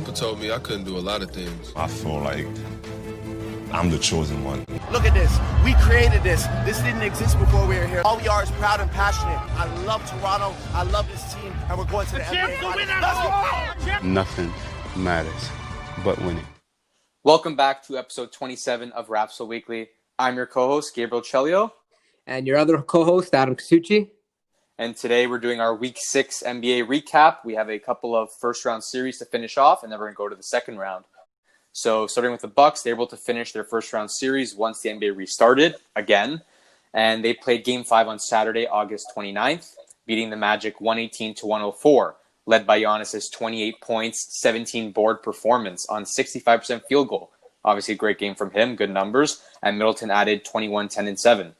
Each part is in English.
Papa told me I couldn't do a lot of things. I feel like I'm the chosen one. Look at this. We created this. This didn't exist before we were here. All we are is proud and passionate. I love Toronto. I love this team. And we're going to the NBA Finals. Let's go! Nothing matters but winning. Welcome back to episode 27 of Rapzville Weekly. I'm your co-host, Gabriel Chelio. And your other co-host, Adam Kasuchi. And today we're doing our Week 6 NBA recap. We have a couple of first-round series to finish off, and then we're going to go to the second round. So starting with the Bucks, they were able to finish their first-round series once the NBA restarted again. And they played Game 5 on Saturday, August 29th, beating the Magic 118-104, led by Giannis's 28 points, 17 board performance on 65% field goal. Obviously a great game from him, good numbers. And Middleton added 21, 10, and 7.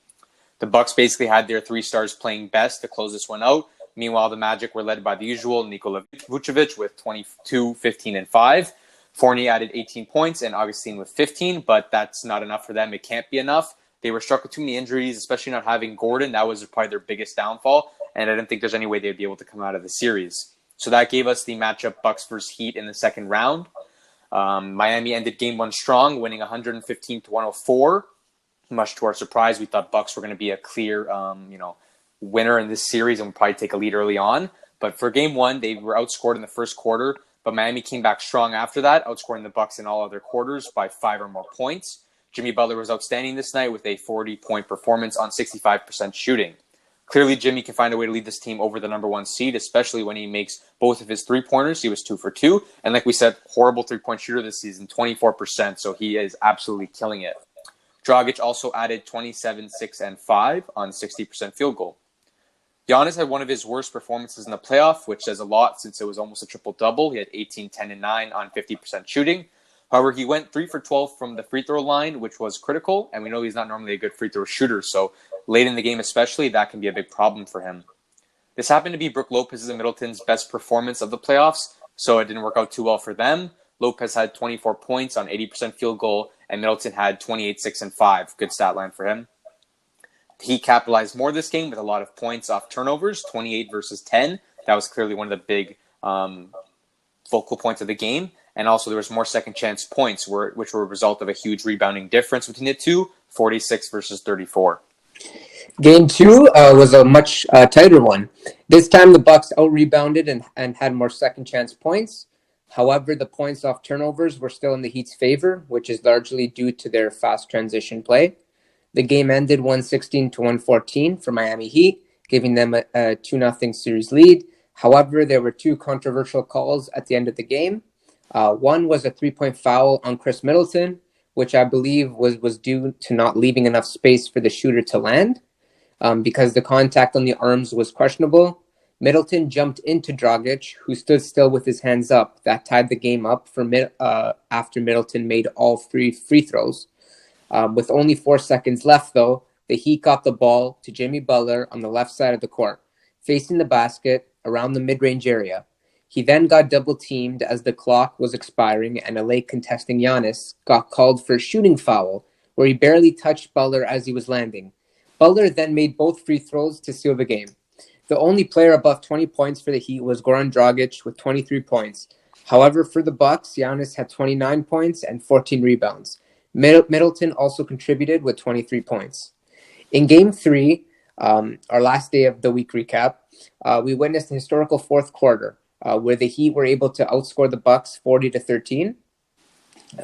The Bucks basically had their three stars playing best to close this one out. Meanwhile, the Magic were led by the usual Nikola Vucevic with 22, 15, and 5. Fournier added 18 points and Augustine with 15, but that's not enough for them. It can't be enough. They were struck with too many injuries, especially not having Gordon. That was probably their biggest downfall, and I didn't think there's any way they'd be able to come out of the series. So that gave us the matchup Bucks versus Heat in the second round. Miami ended Game 1 strong, winning 115-104. Much to our surprise, we thought Bucks were going to be a clear, winner in this series and would probably take a lead early on. But for Game 1, they were outscored in the first quarter, but Miami came back strong after that, outscoring the Bucks in all other quarters by 5 or more points. Jimmy Butler was outstanding this night with a 40-point performance on 65% shooting. Clearly, Jimmy can find a way to lead this team over the number 1 seed, especially when he makes both of his three-pointers. He was 2 for 2. And like we said, horrible three-point shooter this season, 24%. So he is absolutely killing it. Dragic also added 27, 6, and 5 on 60% field goal. Giannis had one of his worst performances in the playoff, which says a lot since it was almost a triple-double. He had 18, 10, and 9 on 50% shooting. However, he went 3 for 12 from the free throw line, which was critical, and we know he's not normally a good free throw shooter, so late in the game especially, that can be a big problem for him. This happened to be Brook Lopez and Middleton's best performance of the playoffs, so it didn't work out too well for them. Lopez had 24 points on 80% field goal, and Middleton had 28, 6, and 5. Good stat line for him. He capitalized more this game with a lot of points off turnovers, 28 versus 10. That was clearly one of the big focal points of the game. And also there was more second chance points, which were a result of a huge rebounding difference between the two, 46 versus 34. Game 2 was a much tighter one. This time the Bucks out-rebounded and had more second chance points. However, the points off turnovers were still in the Heat's favor, which is largely due to their fast transition play. The game ended 116-114 for Miami Heat, giving them a 2-0 series lead. However, there were 2 controversial calls at the end of the game. One was a 3-point foul on Chris Middleton, which I believe was due to not leaving enough space for the shooter to land. Because the contact on the arms was questionable, Middleton jumped into Dragic, who stood still with his hands up. That tied the game up after Middleton made all 3 free throws. With only 4 seconds left, though, the Heat got the ball to Jimmy Butler on the left side of the court, facing the basket around the mid-range area. He then got double-teamed as the clock was expiring, and a late contesting Giannis got called for a shooting foul, where he barely touched Butler as he was landing. Butler then made both free throws to seal the game. The only player above 20 points for the Heat was Goran Dragic with 23 points. However, for the Bucks, Giannis had 29 points and 14 rebounds. Middleton also contributed with 23 points. In Game 3, our last day of the week recap, we witnessed a historical fourth quarter where the Heat were able to outscore the Bucks 40-13.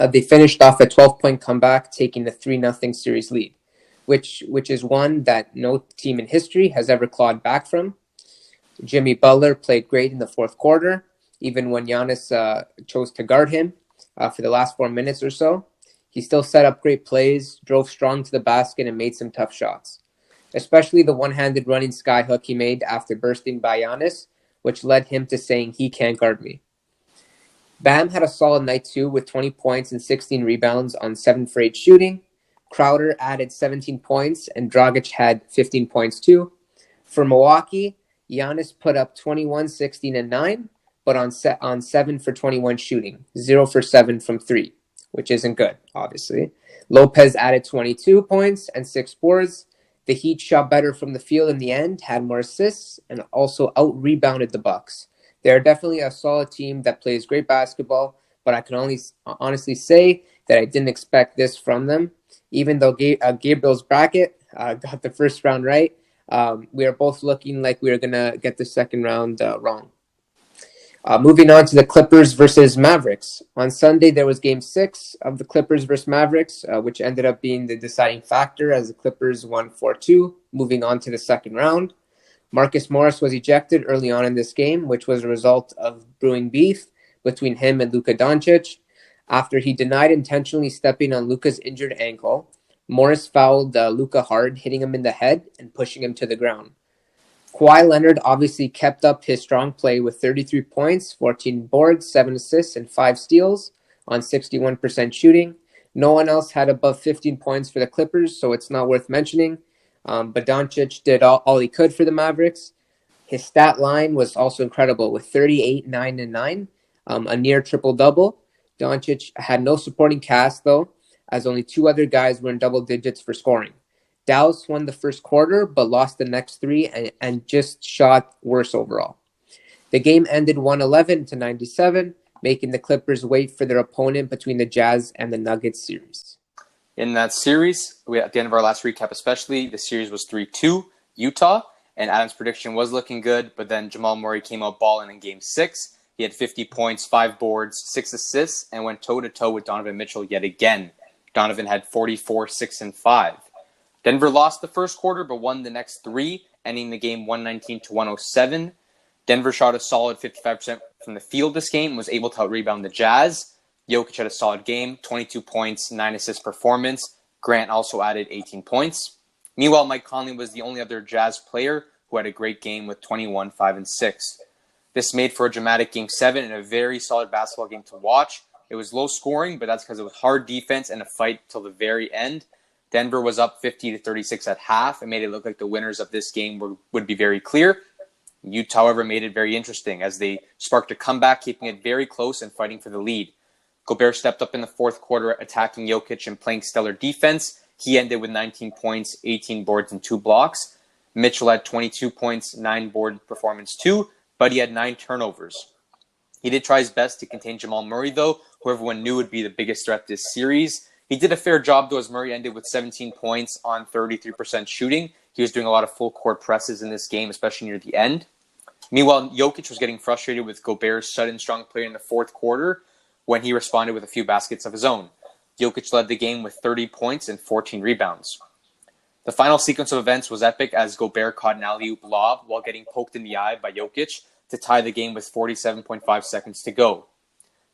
They finished off a 12-point comeback, taking the 3-0 series lead, which is one that no team in history has ever clawed back from. Jimmy Butler played great in the fourth quarter, even when Giannis chose to guard him for the last 4 minutes or so. He still set up great plays, drove strong to the basket, and made some tough shots, especially the one-handed running skyhook he made after bursting by Giannis, which led him to saying, "He can't guard me." Bam had a solid night too, with 20 points and 16 rebounds on 7 for 8 shooting. Crowder added 17 points, and Dragic had 15 points too. For Milwaukee, Giannis put up 21, 16, and 9, but on 7 for 21 shooting, 0 for 7 from 3, which isn't good, obviously. Lopez added 22 points and 6 boards. The Heat shot better from the field in the end, had more assists, and also out-rebounded the Bucks. They're definitely a solid team that plays great basketball, but I can only honestly say that I didn't expect this from them. Even though Gabriel's bracket got the first round right, we are both looking like we are going to get the second round wrong. Moving on to the Clippers versus Mavericks. On Sunday, there was Game 6 of the Clippers versus Mavericks, which ended up being the deciding factor as the Clippers won 4-2, moving on to the second round. Marcus Morris was ejected early on in this game, which was a result of brewing beef between him and Luka Doncic. After he denied intentionally stepping on Luka's injured ankle, Morris fouled Luka hard, hitting him in the head and pushing him to the ground. Kawhi Leonard obviously kept up his strong play with 33 points, 14 boards, 7 assists, and 5 steals on 61% shooting. No one else had above 15 points for the Clippers, so it's not worth mentioning. But Doncic did all he could for the Mavericks. His stat line was also incredible with 38, 9, and 9, a near triple-double. Doncic had no supporting cast, though, as only 2 other guys were in double digits for scoring. Dallas won the first quarter, but lost the next 3 and just shot worse overall. The game ended 111-97, making the Clippers wait for their opponent between the Jazz and the Nuggets series. In that series, at the end of our last recap especially, the series was 3-2, Utah, and Adam's prediction was looking good, but then Jamal Murray came out balling in Game 6. He had 50 points, 5 boards, 6 assists, and went toe-to-toe with Donovan Mitchell yet again. Donovan had 44, 6, and 5. Denver lost the first quarter, but won the next 3, ending the game 119-107. Denver shot a solid 55% from the field this game and was able to out-rebound the Jazz. Jokic had a solid game, 22 points, 9 assist performance. Grant also added 18 points. Meanwhile, Mike Conley was the only other Jazz player who had a great game with 21, 5, and 6. This made for a dramatic Game 7 and a very solid basketball game to watch. It was low scoring, but that's because it was hard defense and a fight till the very end. Denver was up 50-36 at half and made it look like the winners of this game would be very clear. Utah, however, made it very interesting as they sparked a comeback, keeping it very close and fighting for the lead. Gobert stepped up in the fourth quarter, attacking Jokic and playing stellar defense. He ended with 19 points, 18 boards, and 2 blocks. Mitchell had 22 points, 9 board performance too, but he had 9 turnovers. He did try his best to contain Jamal Murray, though, who everyone knew would be the biggest threat this series. He did a fair job, though, as Murray ended with 17 points on 33% shooting. He was doing a lot of full-court presses in this game, especially near the end. Meanwhile, Jokic was getting frustrated with Gobert's sudden strong play in the fourth quarter when he responded with a few baskets of his own. Jokic led the game with 30 points and 14 rebounds. The final sequence of events was epic as Gobert caught an alley-oop lob while getting poked in the eye by Jokic to tie the game with 47.5 seconds to go.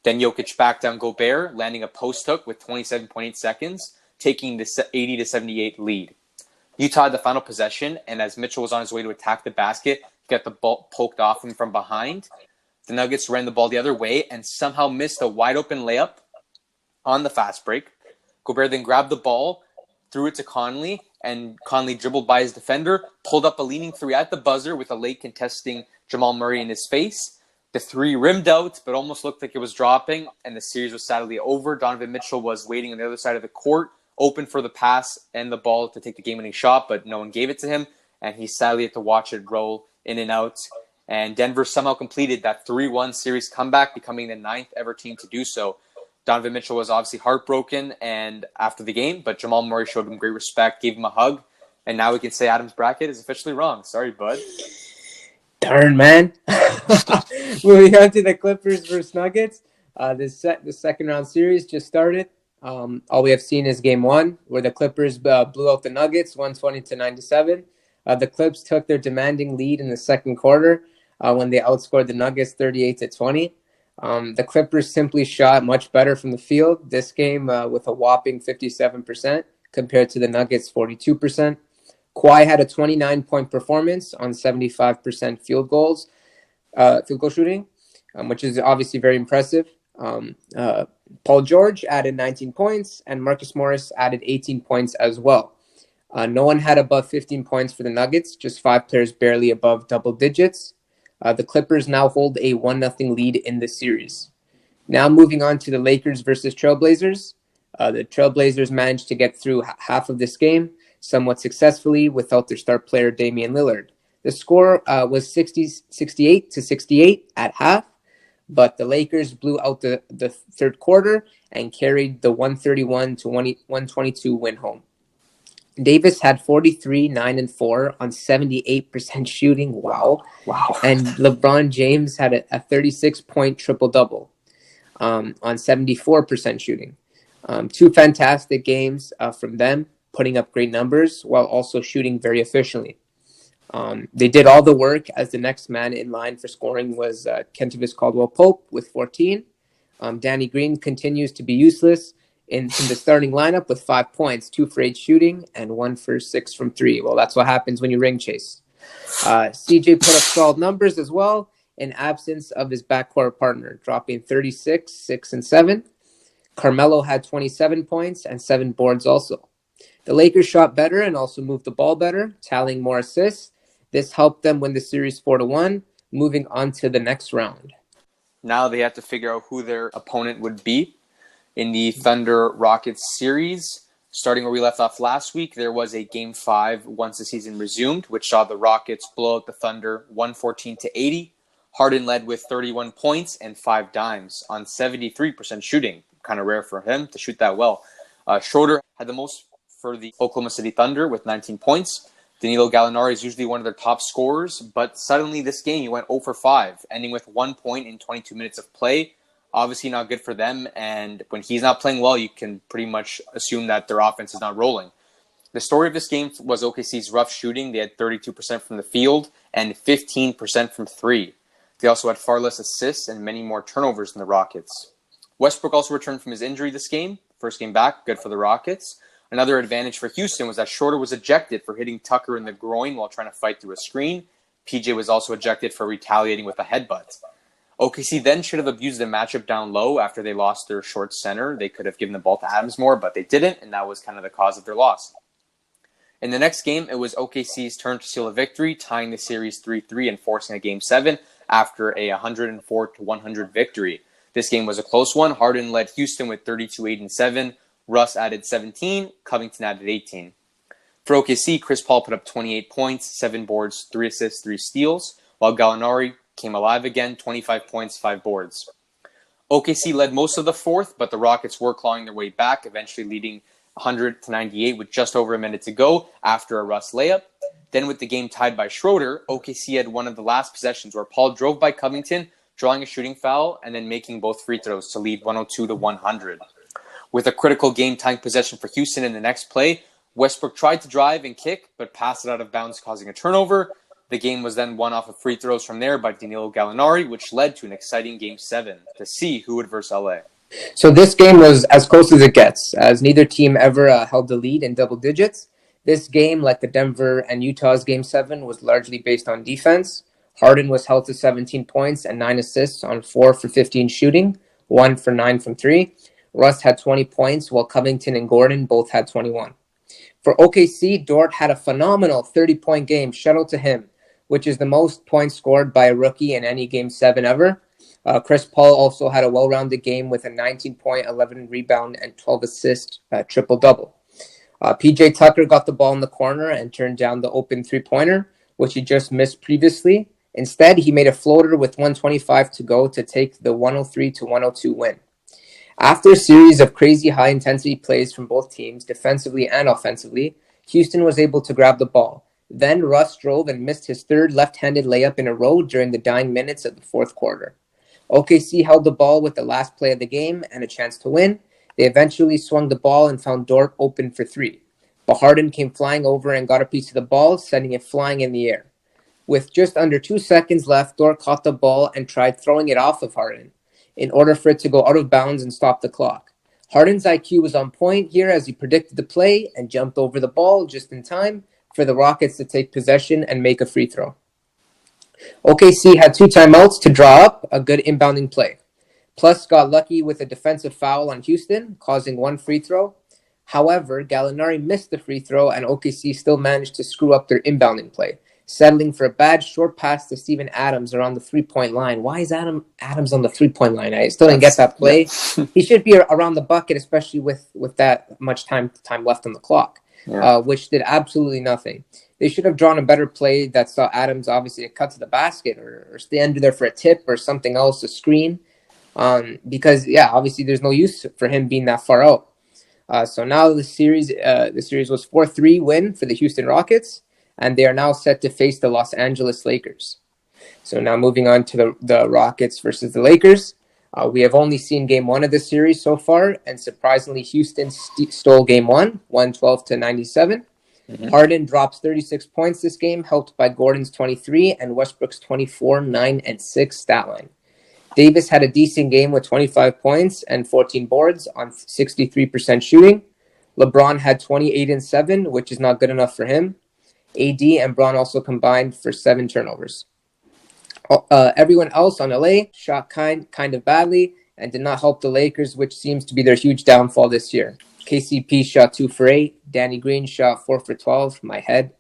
Then Jokic backed down Gobert, landing a post hook with 27.8 seconds, taking the 80-78 lead. Utah had the final possession, and as Mitchell was on his way to attack the basket, he got the ball poked off him from behind. The Nuggets ran the ball the other way and somehow missed a wide-open layup on the fast break. Gobert then grabbed the ball, threw it to Conley, and Conley dribbled by his defender, pulled up a leaning 3 at the buzzer with a late contesting Jamal Murray in his face. The 3 rimmed out, but almost looked like it was dropping, and the series was sadly over. Donovan Mitchell was waiting on the other side of the court, open for the pass and the ball to take the game-winning shot, but no one gave it to him, and he sadly had to watch it roll in and out. And Denver somehow completed that 3-1 series comeback, becoming the 9th ever team to do so. Donovan Mitchell was obviously heartbroken and after the game, but Jamal Murray showed him great respect, gave him a hug, and now we can say Adam's bracket is officially wrong. Sorry, bud. Darn, man. Moving on to the Clippers versus Nuggets. The second round series just started. All we have seen is Game 1, where the Clippers blew out the Nuggets 120-97. The Clips took their demanding lead in the second quarter when they outscored the Nuggets 38-20. The Clippers simply shot much better from the field this game with a whopping 57% compared to the Nuggets' 42%. Kawhi had a 29-point performance on 75% field goal shooting, which is obviously very impressive. Paul George added 19 points, and Marcus Morris added 18 points as well. No one had above 15 points for the Nuggets, just 5 players barely above double digits. The Clippers now hold a 1-0 lead in the series. Now moving on to the Lakers versus Trailblazers. The Trailblazers managed to get through half of this game somewhat successfully without their star player Damian Lillard. The score was 68-68 at half, but the Lakers blew out the third quarter and carried the 131 to 122 win home. Davis had 43, 9, and 4 on 78% shooting. Wow. And LeBron James had a 36-point triple-double on 74% shooting. Two fantastic games from them, putting up great numbers while also shooting very efficiently. They did all the work, as the next man in line for scoring was Kentavious Caldwell-Pope with 14. Danny Green continues to be useless in the starting lineup with 5 points, 2 for 8 shooting, and 1 for 6 from 3. Well, that's what happens when you ring chase. CJ put up solid numbers as well in absence of his backcourt partner, dropping 36, 6, and 7. Carmelo had 27 points and 7 boards also. The Lakers shot better and also moved the ball better, tallying more assists. This helped them win the series 4-1, moving on to the next round. Now they have to figure out who their opponent would be in the Thunder-Rockets series. Starting where we left off last week, there was a Game 5 once the season resumed, which saw the Rockets blow out the Thunder 114-80. Harden led with 31 points and 5 dimes on 73% shooting. Kind of rare for him to shoot that well. Schroeder had the most for the Oklahoma City Thunder with 19 points. Danilo Gallinari is usually one of their top scorers, but suddenly this game he went 0 for 5, ending with 1 point in 22 minutes of play. Obviously not good for them, and when he's not playing well, you can pretty much assume that their offense is not rolling. The story of this game was OKC's rough shooting. They had 32% from the field and 15% from 3. They also had far less assists and many more turnovers than the Rockets. Westbrook also returned from his injury this game. First game back, good for the Rockets. Another advantage for Houston was that Schroeder was ejected for hitting Tucker in the groin while trying to fight through a screen. PJ was also ejected for retaliating with a headbutt. OKC then should have abused the matchup down low after they lost their short center. They could have given the ball to Adams more, but they didn't, and that was kind of the cause of their loss. In the next game, it was OKC's turn to seal a victory, tying the series 3-3 and forcing a Game 7 after a 104-100 victory. This game was a close one. Harden led Houston with 32, 8, and 7. Russ added 17. Covington added 18. For OKC, Chris Paul put up 28 points, 7 boards, 3 assists, 3 steals, while Gallinari came alive again, 25 points, 5 boards. OKC led most of the fourth, but the Rockets were clawing their way back, eventually leading 100-98 with just over a minute to go after a Russ layup. Then with the game tied by Schroeder, OKC had one of the last possessions where Paul drove by Covington, drawing a shooting foul, and then making both free throws to lead 102-100. With a critical game-tying possession for Houston in the next play, Westbrook tried to drive and kick, but passed it out of bounds, causing a turnover. The game was then won off of free throws from there by Danilo Gallinari, which led to an exciting Game 7 to see who would verse LA. So this game was as close as it gets, as neither team ever held the lead in double digits. This game, like the Denver and Utah's Game 7, was largely based on defense. Harden was held to 17 points and 9 assists on 4 for 15 shooting, 1 for 9 from 3. Russ had 20 points, while Covington and Gordon both had 21. For OKC, Dort had a phenomenal 30-point game. Shout out to him, which is the most points scored by a rookie in any Game 7 ever. Chris Paul also had a well-rounded game with a 19-point, 11 rebound, and 12 assist triple-double. PJ Tucker got the ball in the corner and turned down the open three-pointer, which he just missed previously. Instead, he made a floater with 125 to go to take the 103-102 win. After a series of crazy high-intensity plays from both teams, defensively and offensively, Houston was able to grab the ball. Then Russ drove and missed his third left-handed layup in a row during the dying minutes of the fourth quarter. OKC held the ball with the last play of the game and a chance to win. They eventually swung the ball and found Dort open for 3. But Harden came flying over and got a piece of the ball, sending it flying in the air. With just under 2 seconds left, Dort caught the ball and tried throwing it off of Harden in order for it to go out of bounds and stop the clock. Harden's IQ was on point here as he predicted the play and jumped over the ball just in time for the Rockets to take possession and make a free throw. OKC had 2 timeouts to draw up a good inbounding play. Plus got lucky with a defensive foul on Houston, causing 1 free throw. However, Gallinari missed the free throw and OKC still managed to screw up their inbounding play, settling for a bad short pass to Steven Adams around the 3-point line. Why is Adams on the 3-point line? I still didn't get that play. Yeah. He should be around the bucket, especially with that much time left on the clock, which did absolutely nothing. They should have drawn a better play that saw Adams obviously a cut to the basket or stay under there for a tip or something else, a screen. Because obviously there's no use for him being that far out. So now the series was 4-3 win for the Houston Rockets, and they are now set to face the Los Angeles Lakers. So now moving on to the Rockets versus the Lakers. We have only seen game one of the series so far, and surprisingly, Houston stole game one, 112-97. Mm-hmm. Harden drops 36 points this game, helped by Gordon's 23 and Westbrook's 24, 9, and 6 stat line. Davis had a decent game with 25 points and 14 boards on 63% shooting. LeBron had 28 and 7, which is not good enough for him. AD and Bron also combined for 7 turnovers. Everyone else on LA shot kind of badly and did not help the Lakers, which seems to be their huge downfall this year. KCP shot 2 for 8. Danny Green shot 4 for 12. My head.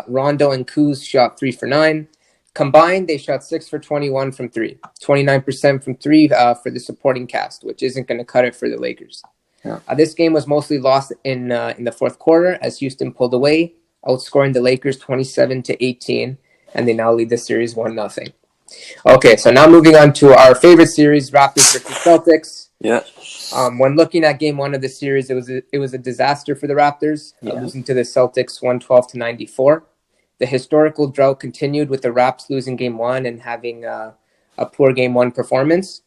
Rondo and Kuz shot 3 for 9. Combined, they shot 6 for 21 from 3. 29% from 3 for the supporting cast, which isn't going to cut it for the Lakers. Yeah. This game was mostly lost in the fourth quarter as Houston pulled away, outscoring the Lakers 27-18. And they now lead the series 1-0. Okay, so now moving on to our favorite series, Raptors versus Celtics. Yeah. When looking at game one of the series, it was a disaster for the Raptors, losing to the Celtics 112-94. The historical drought continued with the Raps losing game one and having a poor game one performance.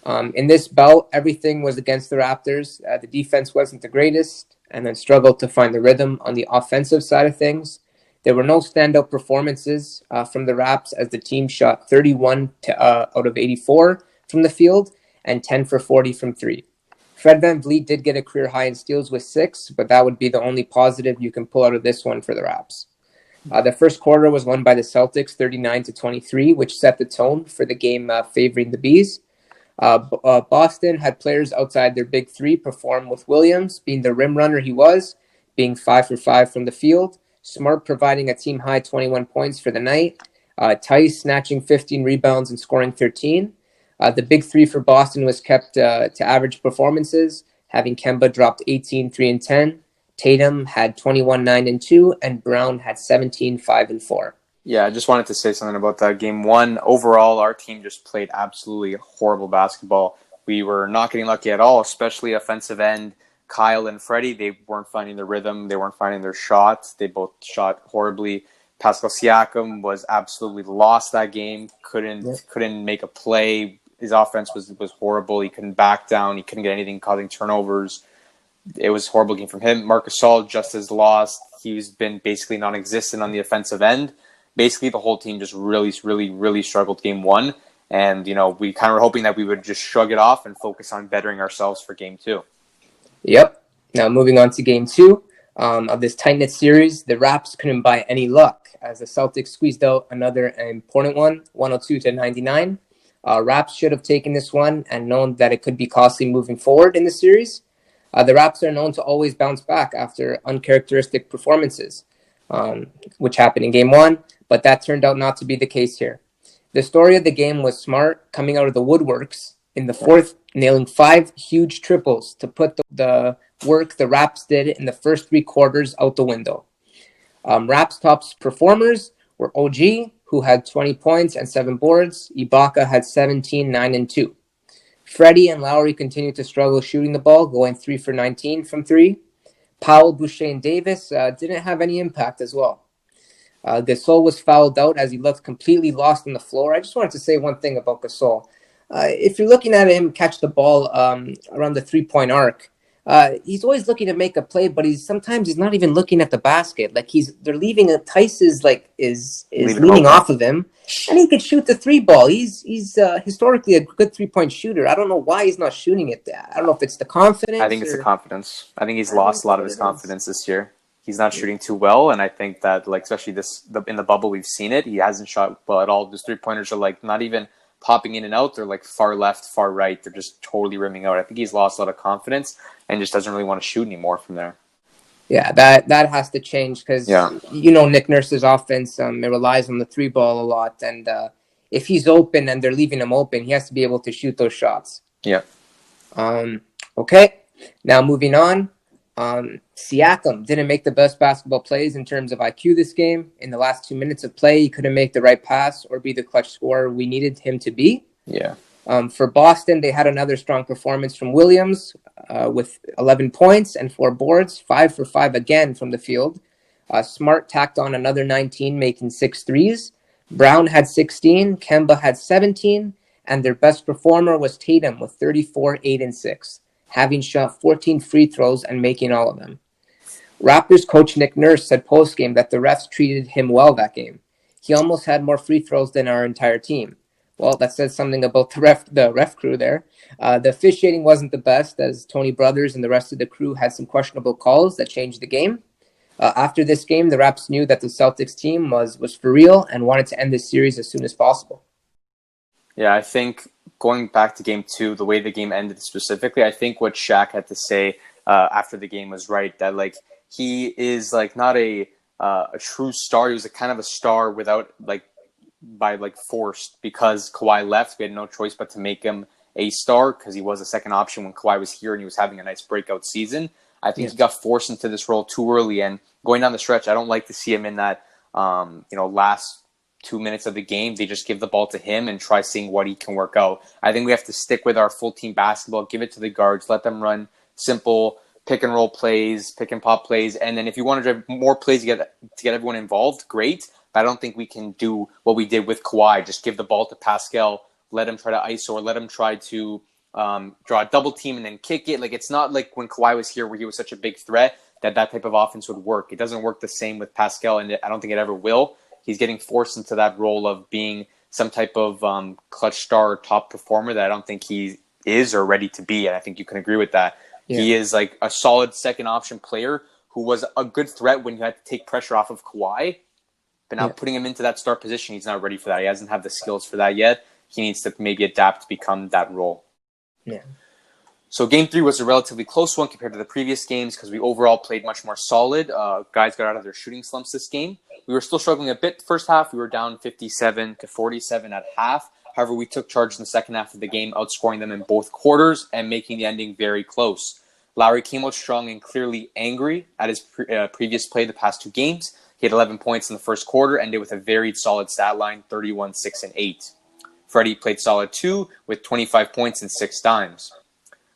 In this bout, everything was against the Raptors. The defense wasn't the greatest and then struggled to find the rhythm on the offensive side of things. There were no standout performances from the Raps as the team shot 31 out of 84 from the field and 10 for 40 from 3. Fred VanVleet did get a career high in steals with 6, but that would be the only positive you can pull out of this one for the Raps. The first quarter was won by the Celtics 39-23, which set the tone for the game favoring the Bees. Boston had players outside their big three perform, with Williams being the rim runner he was, being 5 for 5 from the field. Smart providing a team-high 21 points for the night. Tice snatching 15 rebounds and scoring 13. The big three for Boston was kept to average performances, having Kemba dropped 18, 3, and 10. Tatum had 21, 9, and 2, and Brown had 17, 5, and 4. Yeah, I just wanted to say something about that game one. Overall, our team just played absolutely horrible basketball. We were not getting lucky at all, especially offensive end. Kyle and Freddie, they weren't finding their rhythm. They weren't finding their shots. They both shot horribly. Pascal Siakam was absolutely lost that game. Couldn't make a play. His offense was horrible. He couldn't back down. He couldn't get anything, causing turnovers. It was a horrible game from him. Marc Gasol just as lost. He's been basically non-existent on the offensive end. Basically, the whole team just really struggled game one. And, we kind of were hoping that we would just shrug it off and focus on bettering ourselves for game two. Yep. Now moving on to game two of this tight-knit series, the Raps couldn't buy any luck as the Celtics squeezed out another important one, 102-99. Raps should have taken this one and known that it could be costly moving forward in the series. The Raps are known to always bounce back after uncharacteristic performances, which happened in game one, but that turned out not to be the case here. The story of the game was Smart coming out of the woodworks in the fourth, nailing 5 huge triples to put the work the Raps did in the first 3 quarters out the window. Raps' top performers were OG, who had 20 points and 7 boards. Ibaka had 17, 9, and 2. Freddie and Lowry continued to struggle shooting the ball, going 3 for 19 from 3. Powell, Boucher, and Davis didn't have any impact as well. Gasol was fouled out as he looked completely lost on the floor. I just wanted to say one thing about Gasol. If you're looking at him catch the ball around the 3-point arc, he's always looking to make a play, but sometimes he's not even looking at the basket. Like they're leaving Tice is leaning off of him, and he could shoot the 3 ball. He's historically a good 3-point shooter. I don't know why he's not shooting it. I don't know if it's the confidence. I think it's the confidence. I think he's lost a lot of his confidence this year. He's not shooting too well, and I think that especially in the bubble we've seen it. He hasn't shot well at all. His 3-pointers are not even popping in and out. They're far left, far right. They're just totally rimming out. I think he's lost a lot of confidence and just doesn't really want to shoot anymore from there. Yeah, that has to change because, Nick Nurse's offense, it relies on the 3 ball a lot. And if he's open and they're leaving him open, he has to be able to shoot those shots. Yeah. Okay, now moving on. Siakam didn't make the best basketball plays in terms of IQ this game. In the last 2 minutes of play, he couldn't make the right pass or be the clutch scorer we needed him to be. Yeah. For Boston, they had another strong performance from Williams with 11 points and 4 boards, 5 for 5 again from the field. Smart tacked on another 19, making 6 threes. Brown had 16, Kemba had 17, and their best performer was Tatum with 34, 8, and 6, having shot 14 free throws and making all of them. Raptors coach Nick Nurse said post-game that the refs treated him well that game. He almost had more free throws than our entire team. Well, that says something about the ref crew there. The officiating wasn't the best, as Tony Brothers and the rest of the crew had some questionable calls that changed the game. After this game, the Raps knew that the Celtics team was for real and wanted to end this series as soon as possible. Yeah, I think going back to game 2, the way the game ended specifically, I think what Shaq had to say after the game was right, that like he is like not a true star. He was a kind of a star without by forced, because Kawhi left. We had no choice but to make him a star because he was a second option when Kawhi was here and he was having a nice breakout season. I think he got forced into this role too early, and going down the stretch, I don't like to see him in that last 2 minutes of the game. They just give the ball to him and try seeing what he can work out. I think we have to stick with our full team basketball, give it to the guards, let them run simple pick and roll plays, pick and pop plays, and then if you want to drive more plays to get everyone involved, great. But I don't think we can do what we did with Kawhi. Just give the ball to Pascal, let him try to ISO, or let him try to draw a double team and then kick it. Like, it's not like when Kawhi was here where he was such a big threat that type of offense would work. It doesn't work the same with Pascal, and I don't think it ever will. He's getting forced into that role of being some type of clutch star or top performer that I don't think he is or ready to be. And I think you can agree with that. Yeah. He is like a solid second option player who was a good threat when you had to take pressure off of Kawhi. But now putting him into that start position, he's not ready for that. He hasn't had the skills for that yet. He needs to maybe adapt to become that role. Yeah. So game 3 was a relatively close one compared to the previous games because we overall played much more solid. Guys got out of their shooting slumps this game. We were still struggling a bit first half. We were down 57-47 at half. However, we took charge in the second half of the game, outscoring them in both quarters and making the ending very close. Lowry came out strong and clearly angry at his previous play the past 2 games. He had 11 points in the first quarter, ended with a very solid stat line, 31, 6, and 8. Freddie played solid too, with 25 points and 6 dimes.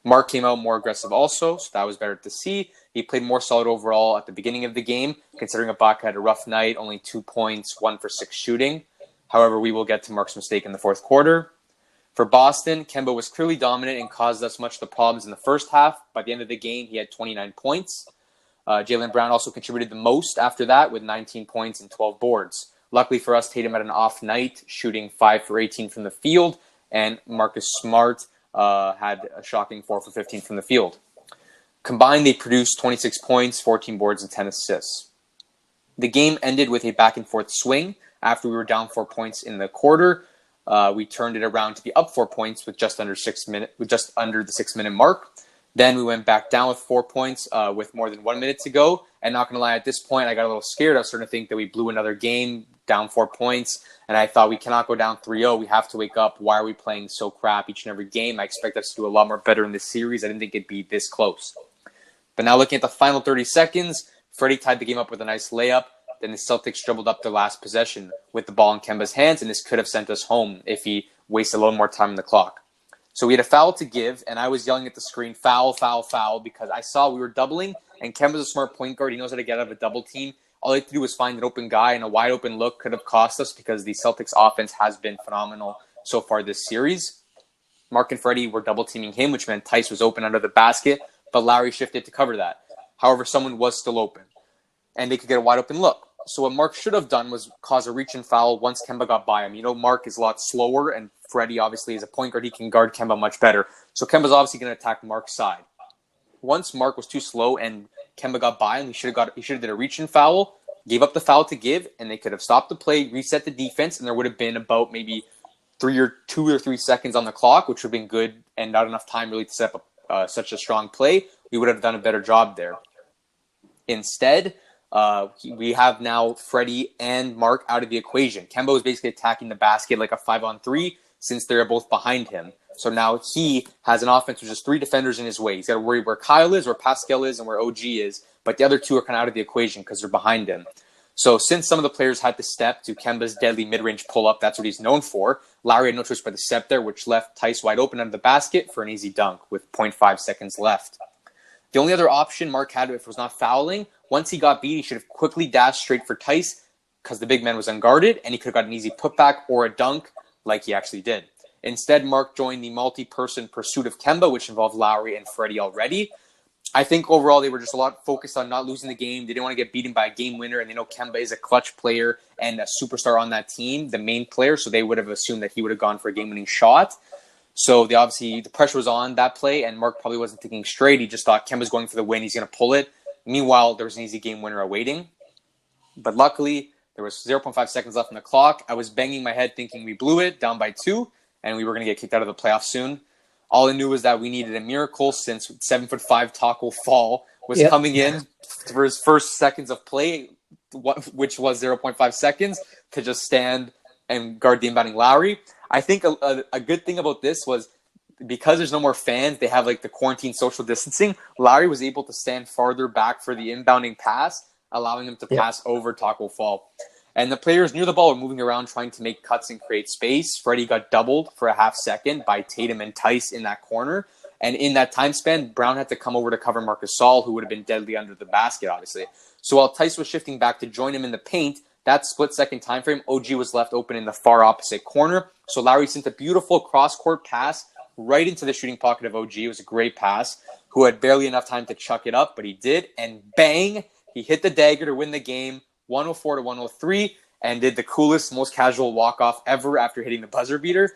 Mark came out more aggressive also, so that was better to see. He played more solid overall at the beginning of the game, considering Ibaka had a rough night, only 2 points, 1 for 6 shooting. However, we will get to Mark's mistake in the fourth quarter. For Boston, Kemba was clearly dominant and caused us much of the problems in the first half. By the end of the game, he had 29 points. Jaylen Brown also contributed the most after that with 19 points and 12 boards. Luckily for us, Tatum had an off night, shooting 5 for 18 from the field, and Marcus Smart had a shocking 4 for 15 from the field. Combined, they produced 26 points, 14 boards, and 10 assists. The game ended with a back-and-forth swing. After we were down 4 points in the quarter, we turned it around to be up 4 points with just under the 6-minute mark. Then we went back down with 4 points with more than 1 minute to go. And not going to lie, at this point, I got a little scared. I was starting to think that we blew another game, down 4 points. And I thought, we cannot go down 3-0. We have to wake up. Why are we playing so crap each and every game? I expect us to do a lot more better in this series. I didn't think it'd be this close. But now looking at the final 30 seconds, Freddie tied the game up with a nice layup. Then the Celtics dribbled up their last possession with the ball in Kemba's hands, and this could have sent us home if he wasted a little more time on the clock. So we had a foul to give, and I was yelling at the screen, foul, foul, foul, because I saw we were doubling, and Kemba's a smart point guard. He knows how to get out of a double team. All he had to do was find an open guy, and a wide open look could have cost us because the Celtics offense has been phenomenal so far this series. Mark and Freddie were double teaming him, which meant Tice was open under the basket, but Lowry shifted to cover that. However, someone was still open, and they could get a wide open look. So what Mark should have done was cause a reach and foul once Kemba got by him. You know, Mark is a lot slower, and Freddie obviously is a point guard. He can guard Kemba much better. So Kemba's obviously going to attack Mark's side. Once Mark was too slow and Kemba got by him, he should have did a reach and foul, gave up the foul to give, and they could have stopped the play, reset the defense, and there would have been about maybe 2 or 3 seconds on the clock, which would have been good and not enough time really to set up such a strong play. We would have done a better job there. Instead, we have now Freddie and Mark out of the equation. Kemba is basically attacking the basket like a 5-on-3 since they're both behind him. So now he has an offense with just 3 defenders in his way. He's got to worry where Kyle is, where Pascal is, and where OG is. But the other 2 are kind of out of the equation because they're behind him. So since some of the players had to step to Kemba's deadly mid-range pull-up, that's what he's known for, Lowry had no choice but to step there, which left Tice wide open under the basket for an easy dunk with 0.5 seconds left. The only other option Mark had, if it was not fouling, once he got beat, he should have quickly dashed straight for Tice because the big man was unguarded, and he could have got an easy putback or a dunk like he actually did. Instead, Mark joined the multi-person pursuit of Kemba, which involved Lowry and Freddie already. I think overall they were just a lot focused on not losing the game. They didn't want to get beaten by a game winner, and they know Kemba is a clutch player and a superstar on that team, the main player, so they would have assumed that he would have gone for a game-winning shot. So the pressure was on that play, and Mark probably wasn't thinking straight. He just thought Kemba's going for the win. He's going to pull it. Meanwhile, there was an easy game winner awaiting. But luckily, there was 0.5 seconds left on the clock. I was banging my head thinking we blew it, down by 2, and we were going to get kicked out of the playoffs soon. All I knew was that we needed a miracle since 7'5" Taco Fall was coming in for his first seconds of play, which was 0.5 seconds, to just stand and guard the inbounding Lowry. I think a good thing about this was because there's no more fans, they have like the quarantine social distancing. Lowry was able to stand farther back for the inbounding pass, allowing him to pass over Taco Fall. And the players near the ball were moving around trying to make cuts and create space. Freddie got doubled for a half second by Tatum and Tice in that corner. And in that time span, Brown had to come over to cover Marc Gasol, who would have been deadly under the basket, obviously. So while Tice was shifting back to join him in the paint, that split-second time frame, OG was left open in the far opposite corner. So Lowry sent a beautiful cross-court pass right into the shooting pocket of OG. It was a great pass, who had barely enough time to chuck it up, but he did. And bang, he hit the dagger to win the game, 104 to 103, and did the coolest, most casual walk-off ever after hitting the buzzer beater.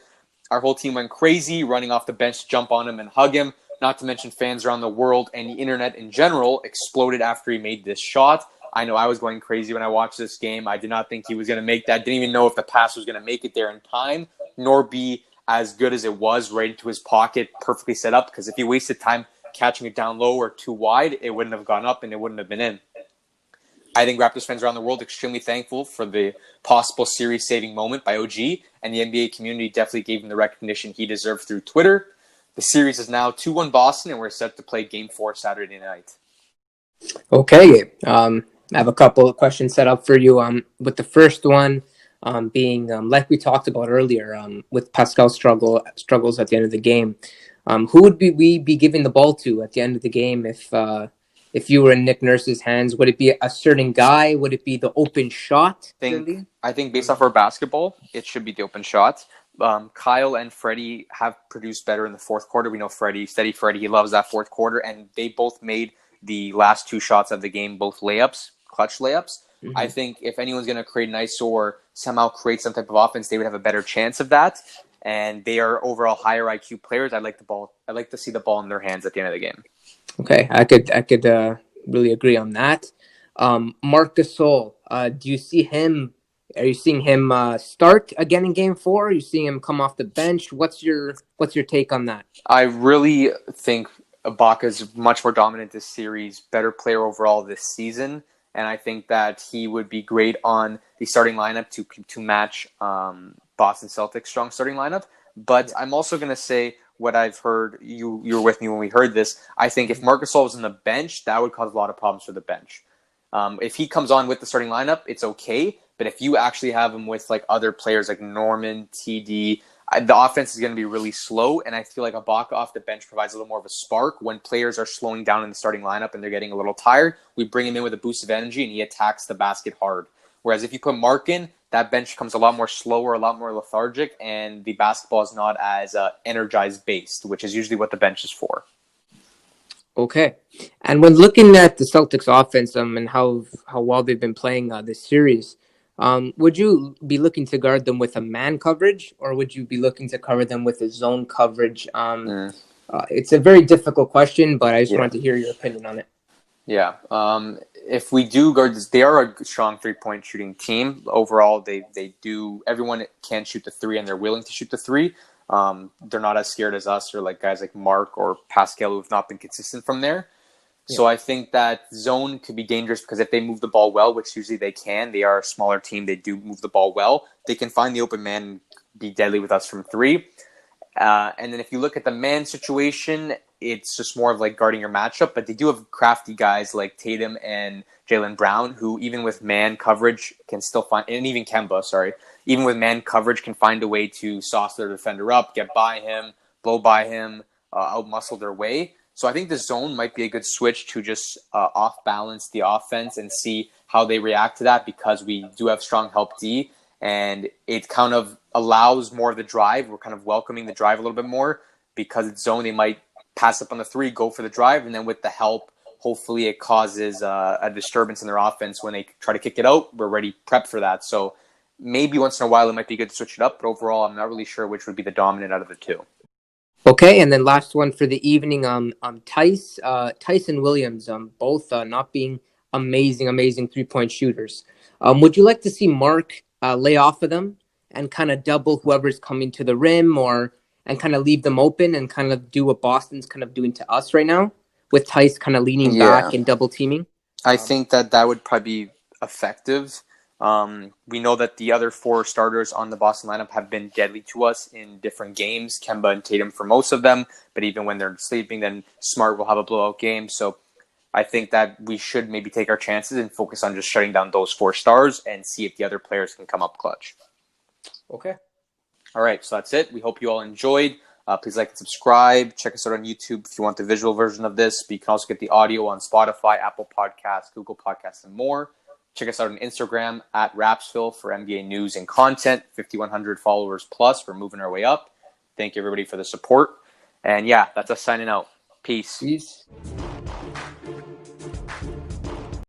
Our whole team went crazy, running off the bench to jump on him and hug him. Not to mention fans around the world and the internet in general exploded after he made this shot. I know I was going crazy when I watched this game. I did not think he was going to make that. Didn't even know if the pass was going to make it there in time, nor be as good as it was right into his pocket, perfectly set up. Because if he wasted time catching it down low or too wide, it wouldn't have gone up and it wouldn't have been in. I think Raptors fans around the world are extremely thankful for the possible series-saving moment by OG, and the NBA community definitely gave him the recognition he deserved through Twitter. The series is now 2-1 Boston, and we're set to play Game 4 Saturday night. Okay, I have a couple of questions set up for you. With the first one being, like we talked about earlier, with Pascal's struggles at the end of the game, who would we be giving the ball to at the end of the game if you were in Nick Nurse's hands? Would it be a certain guy? Would it be the open shot? I think based off our basketball, it should be the open shot. Kyle and Freddie have produced better in the fourth quarter. We know Steady Freddie, he loves that fourth quarter, and they both made the last 2 shots of the game, both layups, clutch layups. Mm-hmm. I think if anyone's going to create nice or somehow create some type of offense, they would have a better chance of that. And they are overall higher IQ players. I'd like to see the ball in their hands at the end of the game. Okay, I could really agree on that. Marc Gasol, do you see him? Are you seeing him start again in Game 4? Are you seeing him come off the bench? What's your take on that? I really think Ibaka's much more dominant this series, better player overall this season, and I think that he would be great on the starting lineup to match Boston Celtics' strong starting lineup. But I'm also going to say what I've heard. You were with me when we heard this. I think if Marc Gasol was on the bench, that would cause a lot of problems for the bench. If he comes on with the starting lineup, it's okay. But if you actually have him with like other players like Norman, TD, the offense is going to be really slow. And I feel like Ibaka off the bench provides a little more of a spark. When players are slowing down in the starting lineup and they're getting a little tired, we bring him in with a boost of energy and he attacks the basket hard. Whereas if you put Mark in, that bench becomes a lot more slower, a lot more lethargic, and the basketball is not as energized based, which is usually what the bench is for. Okay. And when looking at the Celtics offense and how well they've been playing this series, would you be looking to guard them with a man coverage, or would you be looking to cover them with a zone coverage? It's a very difficult question, but I just wanted to hear your opinion on it. Yeah. If we do guard this, they are a strong three-point shooting team. Overall, they do. Everyone can shoot the 3, and they're willing to shoot the 3. They're not as scared as us or like guys like Mark or Pascal who have not been consistent from there. Yeah. So I think that zone could be dangerous because if they move the ball well, which usually they can, they are a smaller team. They do move the ball well. They can find the open man and be deadly with us from 3. And then if you look at the man situation, it's just more of like guarding your matchup. But they do have crafty guys like Tatum and Jaylen Brown, who even with man coverage can still find, and even Kemba, even with man coverage can find a way to sauce their defender up, get by him, blow by him, outmuscle their way. So I think the zone might be a good switch to just off-balance the offense and see how they react to that, because we do have strong help D, and it kind of allows more of the drive. We're kind of welcoming the drive a little bit more because it's zone. They might pass up on the three, go for the drive, and then with the help, hopefully it causes a disturbance in their offense. When they try to kick it out, we're already prepped for that. So maybe once in a while it might be good to switch it up, but overall I'm not really sure which would be the dominant out of the two. Okay, and then last one for the evening, Tyson Williams, both not being amazing 3-point shooters. Would you like to see Mark lay off of them and kind of double whoever's coming to the rim, and kind of leave them open and kind of do what Boston's kind of doing to us right now, with Tice kind of leaning back and double teaming? I think that would probably be effective. We know that the other four starters on the Boston lineup have been deadly to us in different games. Kemba and Tatum for most of them, but even when they're sleeping, then Smart will have a blowout game. So I think that we should maybe take our chances and focus on just shutting down those four stars and see if the other players can come up clutch. Okay. All right, so that's it. We hope you all enjoyed. Please like and subscribe. Check us out on YouTube if you want the visual version of this, but you can also get the audio on Spotify, Apple Podcasts, Google Podcasts, and more. Check us out on Instagram at Rapzville for NBA news and content. 5,100 followers plus. We're moving our way up. Thank you, everybody, for the support. And yeah, that's us signing out. Peace.